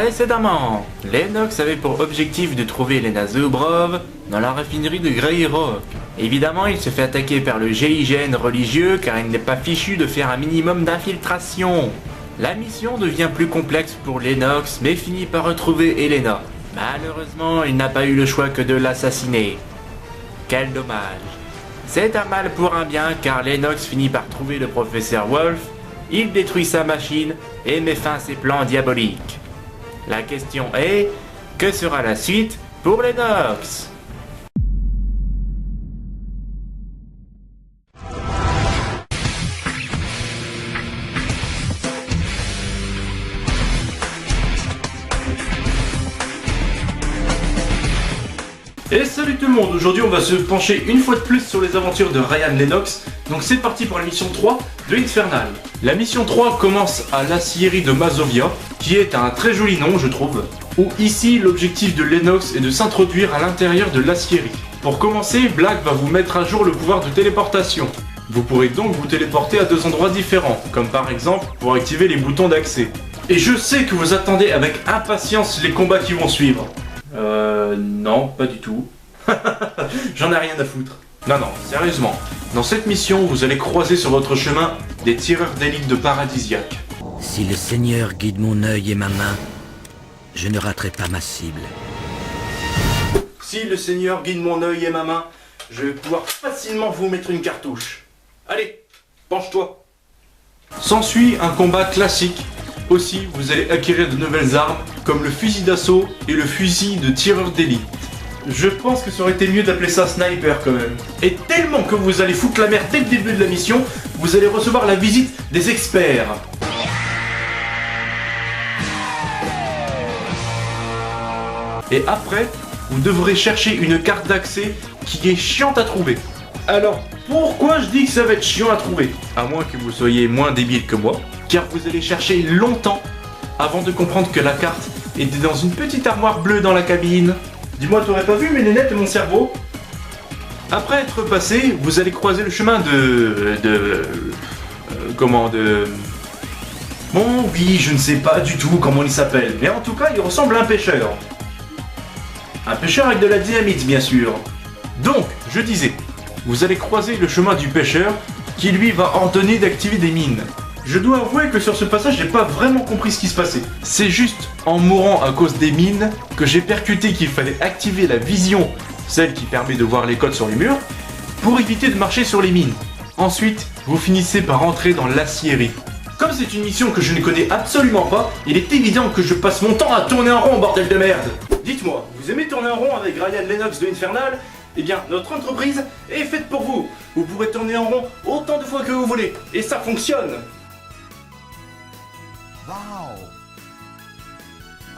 Précédemment, Lennox avait pour objectif de trouver Elena Zubrov dans la raffinerie de Grey Rock. Évidemment, il se fait attaquer par le GIGN religieux car il n'est pas fichu de faire un minimum d'infiltration. La mission devient plus complexe pour Lennox mais finit par retrouver Elena. Malheureusement, il n'a pas eu le choix que de l'assassiner. Quel dommage. C'est un mal pour un bien car Lennox finit par trouver le professeur Wolf, il détruit sa machine et met fin à ses plans diaboliques. La question est, que sera la suite pour Lennox ? Et salut tout le monde, aujourd'hui on va se pencher une fois de plus sur les aventures de Ryan Lennox. Donc c'est parti pour la mission 3 de Infernal. La mission 3 commence à l'acierie de Mazovia, qui est un très joli nom je trouve, où ici l'objectif de Lennox est de s'introduire à l'intérieur de l'acierie. Pour commencer, Black va vous mettre à jour le pouvoir de téléportation. Vous pourrez donc vous téléporter à deux endroits différents, comme par exemple pour activer les boutons d'accès. Et je sais que vous attendez avec impatience les combats qui vont suivre. Non, pas du tout. J'en ai rien à foutre. Non, sérieusement. Dans cette mission, vous allez croiser sur votre chemin des tireurs d'élite de Paradisiaque. Si le Seigneur guide mon œil et ma main, je ne raterai pas ma cible. Si le Seigneur guide mon œil et ma main, je vais pouvoir facilement vous mettre une cartouche. Allez, penche-toi. S'ensuit un combat classique. Aussi, vous allez acquérir de nouvelles armes, comme le fusil d'assaut et le fusil de tireur d'élite. Je pense que ça aurait été mieux d'appeler ça sniper quand même. Et tellement que vous allez foutre la merde dès le début de la mission, vous allez recevoir la visite des experts. Et après, vous devrez chercher une carte d'accès qui est chiante à trouver. Alors, pourquoi je dis que ça va être chiant à trouver? À moins que vous soyez moins débile que moi, car vous allez chercher longtemps avant de comprendre que la carte était dans une petite armoire bleue dans la cabine. Dis-moi, t'aurais pas vu mes lunettes et mon cerveau? Après être passé, vous allez croiser le chemin Bon, oui, je ne sais pas du tout comment il s'appelle, mais en tout cas, il ressemble à un pêcheur. Un pêcheur avec de la dynamite, bien sûr. Donc, je disais, vous allez croiser le chemin du pêcheur qui lui va ordonner d'activer des mines. Je dois avouer que sur ce passage, j'ai pas vraiment compris ce qui se passait. C'est juste en mourant à cause des mines que j'ai percuté qu'il fallait activer la vision, celle qui permet de voir les codes sur les murs, pour éviter de marcher sur les mines. Ensuite, vous finissez par entrer dans l'acierie. Comme c'est une mission que je ne connais absolument pas, il est évident que je passe mon temps à tourner en rond, bordel de merde. Dites-moi, vous aimez tourner en rond avec Ryan Lennox de Infernal? Eh bien, notre entreprise est faite pour vous. Vous pourrez tourner en rond autant de fois que vous voulez, et ça fonctionne. Wow.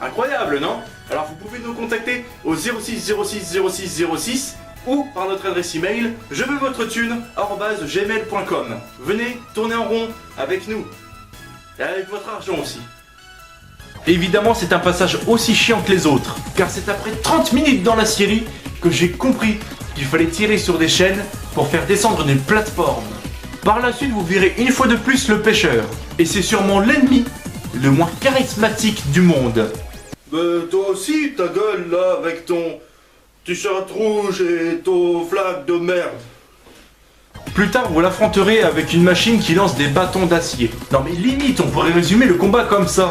Incroyable, non? Alors vous pouvez nous contacter au 06 06 06 06 ou par notre adresse email je veux votre thune@gmail.com. Venez tourner en rond avec nous. Et avec votre argent aussi. Évidemment, c'est un passage aussi chiant que les autres, car c'est après 30 minutes dans la série que j'ai compris qu'il fallait tirer sur des chaînes pour faire descendre une plateforme. Par la suite, vous verrez une fois de plus le pêcheur, et c'est sûrement l'ennemi le moins charismatique du monde. Toi aussi, ta gueule là, avec ton t-shirt rouge et ton flag de merde. Plus tard, vous l'affronterez avec une machine qui lance des bâtons d'acier. Non mais limite, on pourrait résumer le combat comme ça.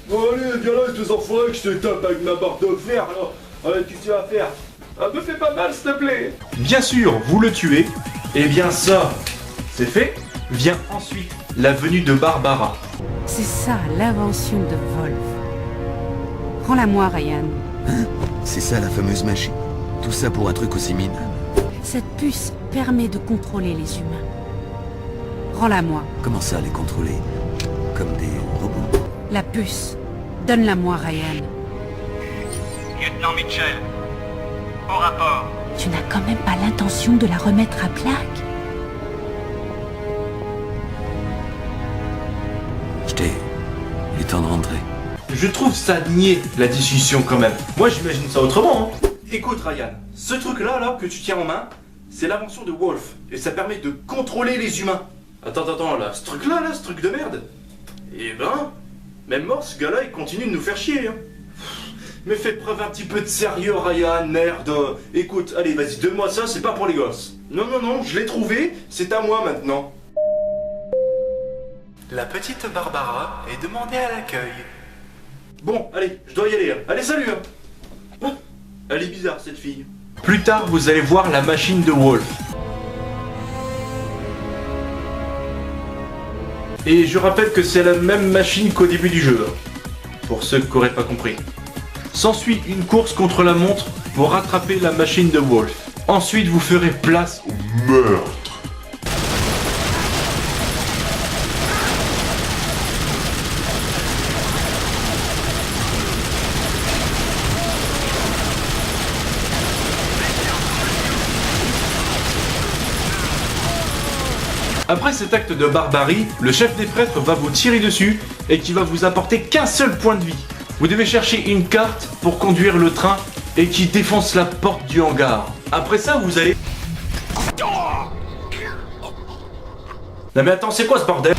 Bon allez, viens là, tes enfoirés, que je te tape avec ma barre de fer là. Allez, qu'est-ce que tu vas faire? Me fais pas mal, s'il te plaît. Bien sûr, vous le tuez. Et bien ça, c'est fait. Vient ensuite la venue de Barbara. C'est ça, l'invention de Wolf. Rends-la-moi, Ryan. Hein? C'est ça la fameuse machine. Tout ça pour un truc aussi minable. Cette puce permet de contrôler les humains. Rends-la-moi. Comment ça les contrôler? Comme des robots? La puce. Donne-la-moi, Ryan. Lieutenant Mitchell, au rapport. Tu n'as quand même pas l'intention de la remettre à Black? Il est temps de rentrer. Je trouve ça niais, la discussion quand même. Moi j'imagine ça autrement. Écoute Ryan, ce truc là que tu tiens en main, c'est l'invention de Wolf. Et ça permet de contrôler les humains. Attends, là, ce truc de merde. Eh ben, Même mort, ce gars-là, il continue de nous faire chier. Hein. Mais fais preuve un petit peu de sérieux, Ryan, merde. Écoute, allez, vas-y, donne-moi ça, c'est pas pour les gosses. Non, non, non, je l'ai trouvé, c'est à moi maintenant. La petite Barbara est demandée à l'accueil. Bon, allez, je dois y aller. Hein. Allez, salut. Hein. Oh, elle est bizarre, cette fille. Plus tard, vous allez voir la machine de Wolf. Et je rappelle que c'est la même machine qu'au début du jeu. Hein. Pour ceux qui n'auraient pas compris. S'ensuit une course contre la montre pour rattraper la machine de Wolf. Ensuite, vous ferez place au meurtre. Après cet acte de barbarie, le chef des prêtres va vous tirer dessus et qui va vous apporter qu'un seul point de vie. Vous devez chercher une carte pour conduire le train et qui défonce la porte du hangar. Après ça, vous allez... Non mais attends, c'est quoi ce bordel?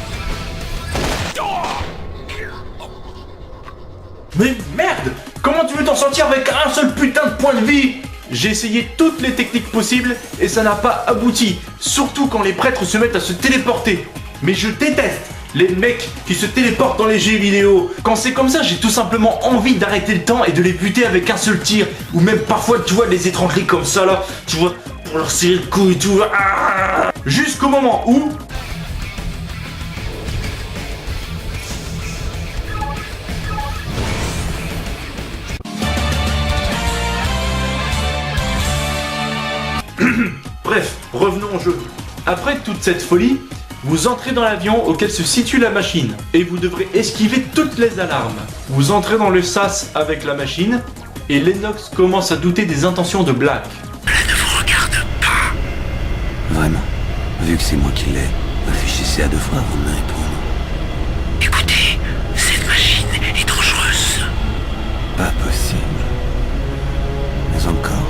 Mais merde! Comment tu veux t'en sortir avec un seul putain de point de vie? J'ai essayé toutes les techniques possibles et ça n'a pas abouti. Surtout quand les prêtres se mettent à se téléporter. Mais je déteste les mecs qui se téléportent dans les jeux vidéo. Quand c'est comme ça, j'ai tout simplement envie d'arrêter le temps et de les buter avec un seul tir. Ou même parfois, tu vois, de les étrangler comme ça là. Tu vois, pour leur serrer le cou et tout. Ah, jusqu'au moment où... Bref, revenons au jeu. Après toute cette folie, vous entrez dans l'avion auquel se situe la machine et vous devrez esquiver toutes les alarmes. Vous entrez dans le sas avec la machine et Lennox commence à douter des intentions de Black. Elle ne vous regarde pas. Vraiment. Vu que c'est moi qui l'ai, réfléchissez à deux fois avant de me répondre. Écoutez, cette machine est dangereuse. Pas possible. Mais encore.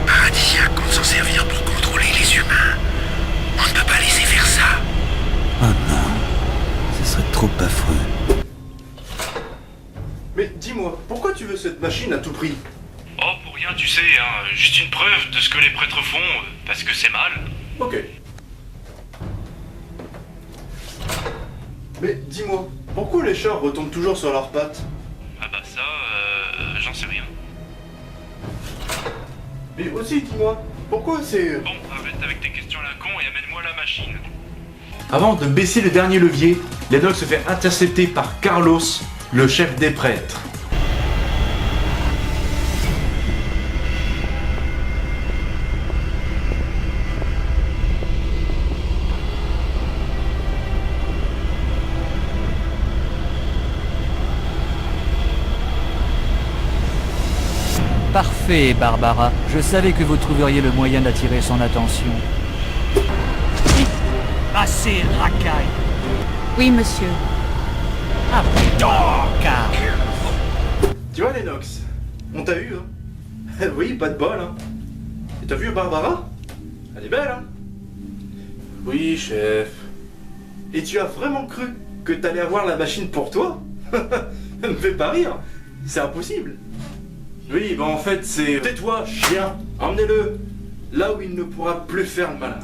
Paradisia compte s'en servir pour contrôler les humains. On ne peut pas laisser faire ça. Oh non. Ce serait trop affreux. Mais dis-moi, pourquoi tu veux cette machine à tout prix? Oh, pour rien, tu sais, hein. Juste une preuve de ce que les prêtres font, parce que c'est mal. Ok. Mais dis-moi, pourquoi les chats retombent toujours sur leurs pattes? Ah bah ça, j'en sais rien. Mais aussi, dis-moi, pourquoi c'est... Bon, arrête avec tes questions à la con et amène-moi la machine. Avant de baisser le dernier levier, Lennox se fait intercepter par Carlos, le chef des prêtres. Parfait, Barbara. Je savais que vous trouveriez le moyen d'attirer son attention. Assez racaille. Oui, monsieur. Ah, car. Tu vois, Lennox, on t'a eu, hein. Oui, pas de bol, hein. Et t'as vu Barbara? Elle est belle, hein. Oui, chef. Et tu as vraiment cru que t'allais avoir la machine pour toi? Ne me fais pas rire, c'est impossible. Oui, bah en fait c'est... Tais-toi, chien, emmenez-le là où il ne pourra plus faire le malin.